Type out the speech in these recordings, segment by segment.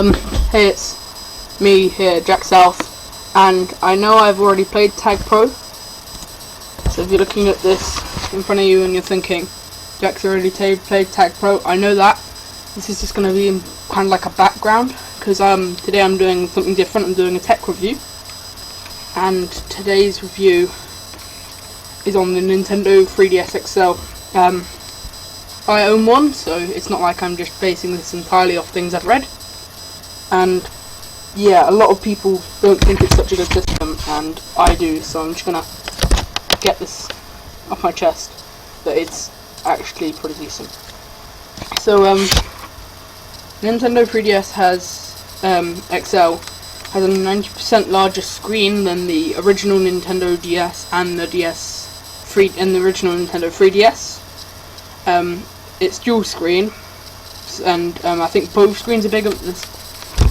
Hey, it's me here, Jack South, and I know I've already played Tag Pro. So if you're looking at this in front of you and you're thinking, Jack's already played Tag Pro, I know that. This is just going to be kind of like a background, because today I'm doing something different. I'm doing a tech review, and today's review is on the Nintendo 3DS XL. I own one, so it's not like I'm just basing this entirely off things I've read. And yeah, a lot of people don't think it's such a good system, and I do, so I'm just gonna get this off my chest that it's actually pretty decent. So Nintendo 3DS XL has a 90% larger screen than the original Nintendo DS and the original Nintendo 3DS. It's dual screen, and I think both screens are bigger. This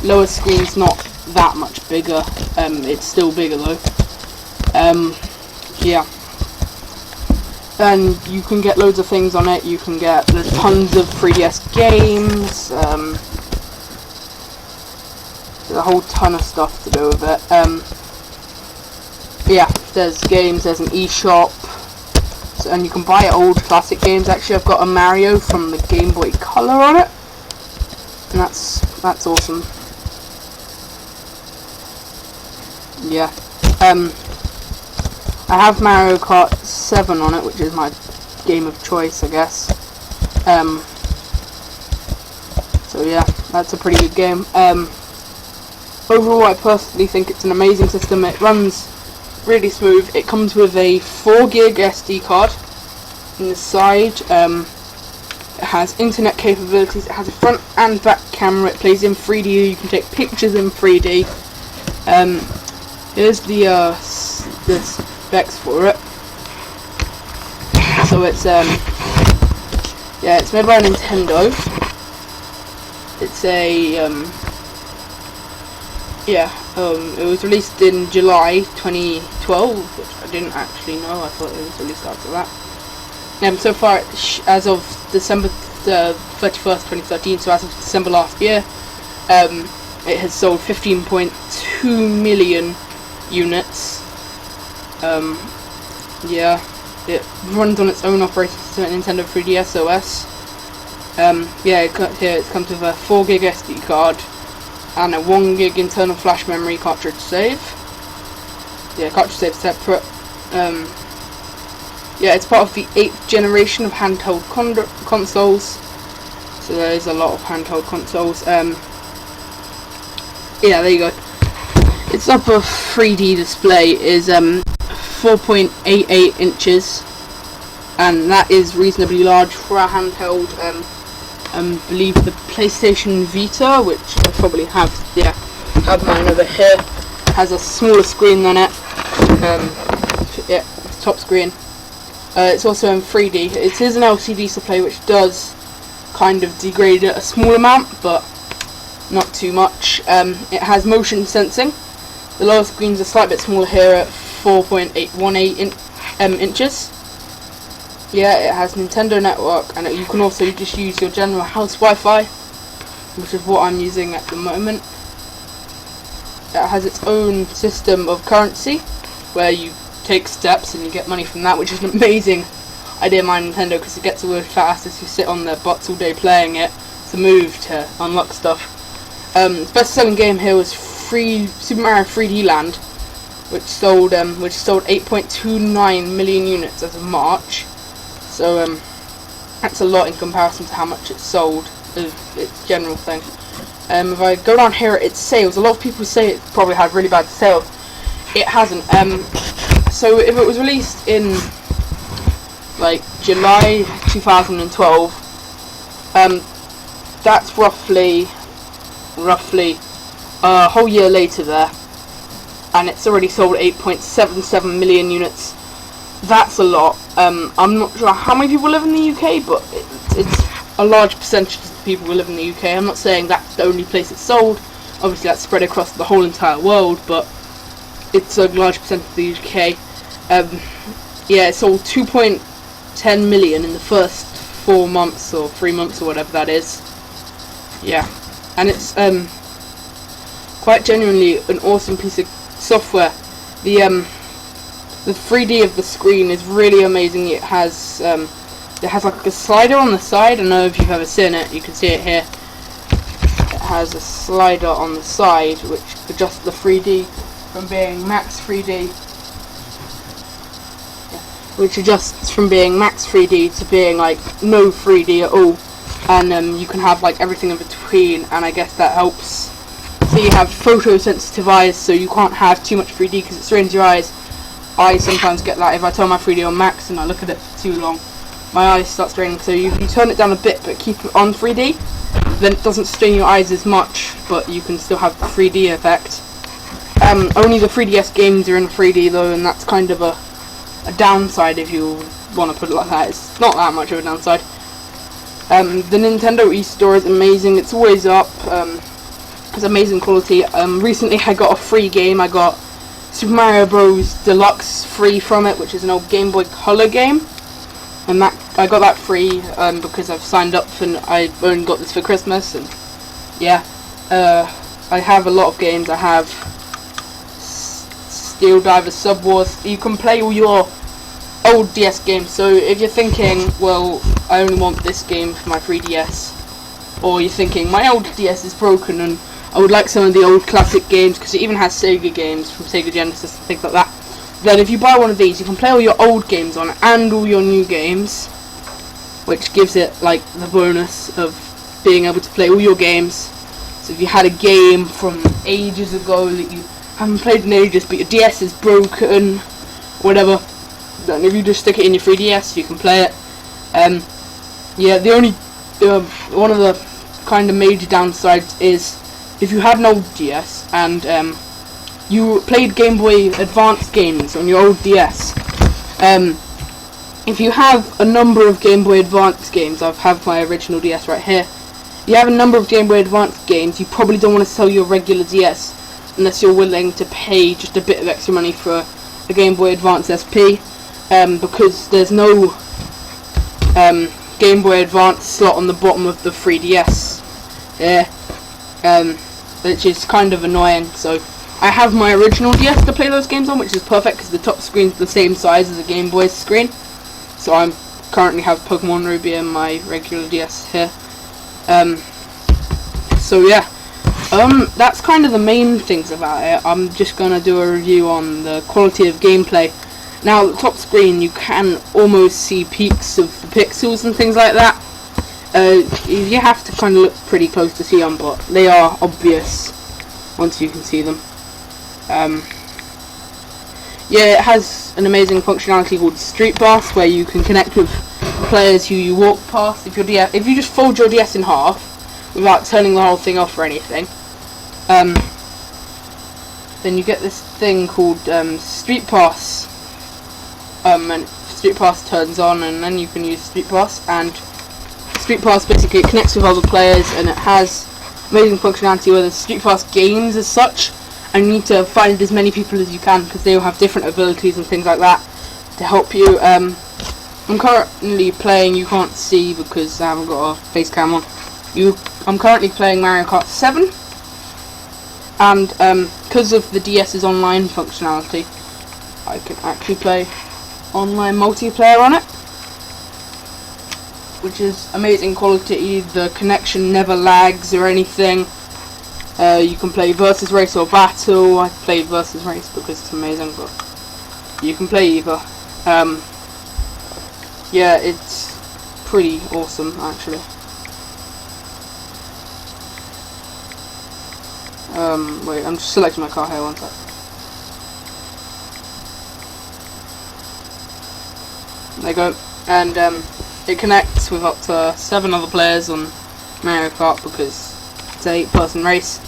lower screen's not that much bigger. It's still bigger though. Yeah. And you can get loads of things on it. You can get tons of 3DS games. There's a whole ton of stuff to do with it. Yeah, there's games. There's an eShop, and you can buy old classic games. Actually, I've got a Mario from the Game Boy Color on it, and that's awesome. Yeah. I have Mario Kart 7 on it, which is my game of choice, I guess. So yeah, that's a pretty good game. Overall, I personally think it's an amazing system. It runs really smooth. It comes with a 4 gig SD card in the side. It has internet capabilities. It has a front and back camera. It plays in 3D. You can take pictures in 3D. Here's the specs for it. So it's yeah, it's made by Nintendo. It's a it was released in July 2012, which I didn't actually know. I thought it was released after that. So far, as of December 31st, 2013, so as of December last year, it has sold 15.2 million units. Yeah, it runs on its own operating system at Nintendo 3DS OS. Yeah, it comes with a 4 gig SD card and a 1 gig internal flash memory cartridge save. Yeah, cartridge save separate. Yeah, it's part of the 8th generation of handheld consoles. So there is a lot of handheld consoles. Yeah, there you go. Its upper 3D display is 4.88 inches, and that is reasonably large for a handheld. I believe the PlayStation Vita, which I probably have, yeah, have mine over here, has a smaller screen than it. Yeah, top screen. It's also in 3D. It is an LCD display, which does kind of degrade it a small amount, but not too much. It has motion sensing. The lower screen's a slight bit smaller here at 4.818 inches. Yeah, it has Nintendo Network, and you can also just use your general house Wi-Fi, which is what I'm using at the moment. It has its own system of currency, where you take steps and you get money from that, which is an amazing idea by Nintendo, because it gets away fast as you sit on their butts all day playing it. It's a move to unlock stuff. Its best-selling game here was Super Mario 3D Land, which sold 8.29 million units as of March. So that's a lot in comparison to how much it sold, its general thing. If I go down here at its sales, a lot of people say it probably had really bad sales. It hasn't. So if it was released in like July 2012, that's roughly a whole year later there, and it's already sold 8.77 million units. That's a lot. I'm not sure how many people live in the UK, but it's a large percentage of the people who live in the UK. I'm not saying that's the only place it's sold. Obviously, that's spread across the whole entire world, but it's a large percentage of the UK. Yeah, it sold 2.10 million in the first 4 months or 3 months or whatever that is. Yeah, and it's quite genuinely an awesome piece of software. The 3D of the screen is really amazing. It has like a slider on the side. I don't know if you've ever seen it. You can see it here. It has a slider on the side which adjusts the 3D from being max 3D, which adjusts from being max 3D to being like no 3D at all. And you can have like everything in between, and I guess that helps. So you have photosensitive eyes, so you can't have too much 3D because it strains your eyes. I sometimes get that if I turn my 3D on max and I look at it for too long, my eyes start straining. So you turn it down a bit but keep it on 3D, then it doesn't strain your eyes as much, but you can still have the 3D effect. Only the 3DS games are in 3D though, and that's kind of a downside if you want to put it like that. It's not that much of a downside. The Nintendo eStore is amazing. It's always up. It's amazing quality. Recently I got a free game. I got Super Mario Bros. Deluxe free from it, which is an old Game Boy Color game, and I got that free because I've signed up and I only got this for Christmas. And yeah, I have a lot of games. I have Steel Diver, Sub Wars. You can play all your old DS games. So if you're thinking, well, I only want this game for my 3DS, or you're thinking my old DS is broken and I would like some of the old classic games, because it even has Sega games from Sega Genesis and things like that, then if you buy one of these you can play all your old games on it and all your new games, which gives it like the bonus of being able to play all your games. So if you had a game from ages ago that you haven't played in ages but your DS is broken, whatever, then if you just stick it in your 3DS you can play it. Yeah, the only one of the kind of major downsides is if you had an old DS and you played Game Boy Advance games on your old DS. If you have a number of Game Boy Advance games, I have my original DS right here. You have a number of Game Boy Advance games, you probably don't want to sell your regular DS unless you're willing to pay just a bit of extra money for a Game Boy Advance SP, because there's no Game Boy Advance slot on the bottom of the 3DS. Which is kind of annoying. So I have my original DS to play those games on, which is perfect because the top screen's the same size as a Game Boy screen. So I currently have Pokemon Ruby and my regular DS here. So yeah, that's kind of the main things about it. I'm just gonna do a review on the quality of gameplay. Now, the top screen, you can almost see peaks of the pixels and things like that. You have to kind of look pretty close to see them, but they are obvious once you can see them. Yeah, it has an amazing functionality called Street Pass, where you can connect with players who you walk past. If you just fold your DS in half without turning the whole thing off or anything, then you get this thing called Street Pass. And Street Pass turns on, and then you can use Street Pass, and Street Pass basically connects with other players, and it has amazing functionality where there's Street Pass games as such, and you need to find as many people as you can because they all have different abilities and things like that to help you. I'm currently playing, you can't see because I haven't got a face cam on, I'm currently playing Mario Kart 7, and because of the DS's online functionality, I can actually play online multiplayer on it, which is amazing quality. The connection never lags or anything. You can play versus race or battle. I played versus race because it's amazing, but you can play either. Yeah, it's pretty awesome actually. Wait, I'm just selecting my car here, one sec. There you go. And it connects with up to 7 other players on Mario Kart because it's an 8-person race.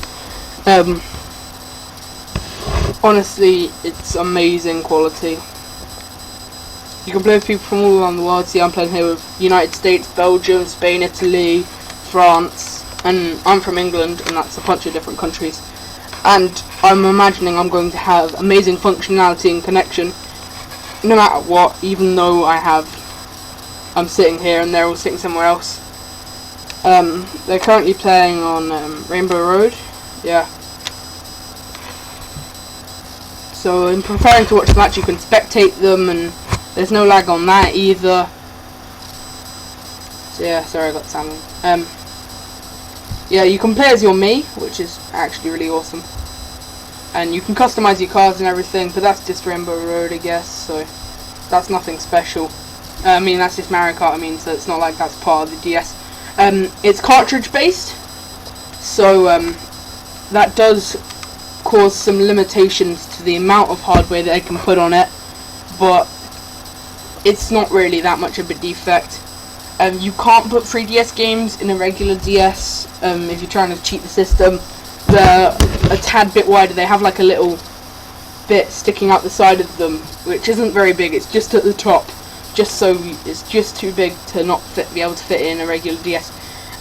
Honestly, it's amazing quality. You can play with people from all around the world. See, I'm playing here with United States, Belgium, Spain, Italy, France, and I'm from England, and that's a bunch of different countries. And I'm imagining I'm going to have amazing functionality and connection no matter what, even though I'm sitting here and they're all sitting somewhere else. They're currently playing on Rainbow Road. Yeah. So in preferring to watch the match, you can spectate them, and there's no lag on that either. So yeah, sorry I got salmon. Yeah, you can play as your Mii, which is actually really awesome. And you can customize your cards and everything, but that's just Rainbow Road, I guess, so that's nothing special. I mean, that's just Mario Kart, so it's not like that's part of the DS. It's cartridge based, so that does cause some limitations to the amount of hardware that I can put on it, but it's not really that much of a defect. You can't put 3DS games in a regular DS if you're trying to cheat the system. They're a tad bit wider. They have like a little bit sticking out the side of them, which isn't very big. It's just at the top, just so it's just too big to not be able to fit in a regular DS.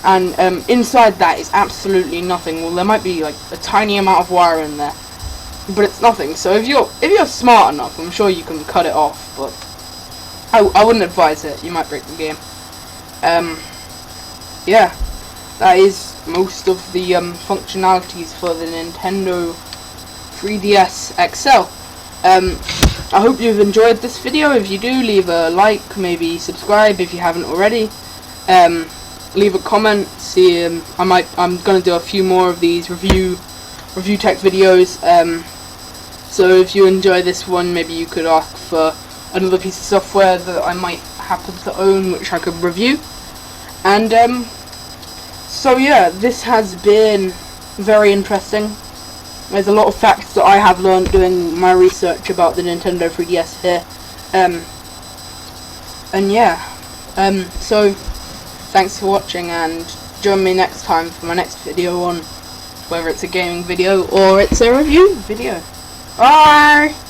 And inside that is absolutely nothing. Well, there might be like a tiny amount of wire in there, but it's nothing. So if you're smart enough, I'm sure you can cut it off. But I wouldn't advise it. You might break the game. Yeah, that is most of the functionalities for the Nintendo 3DS XL. I hope you've enjoyed this video. If you do, leave a like, maybe subscribe if you haven't already. Leave a comment. See, I'm gonna do a few more of these review tech videos. So if you enjoy this one, maybe you could ask for another piece of software that I might happen to own, which I could review. And so yeah, this has been very interesting. There's a lot of facts that I have learned doing my research about the Nintendo 3DS here. And yeah, so thanks for watching, and join me next time for my next video on whether it's a gaming video or it's a review video. Bye!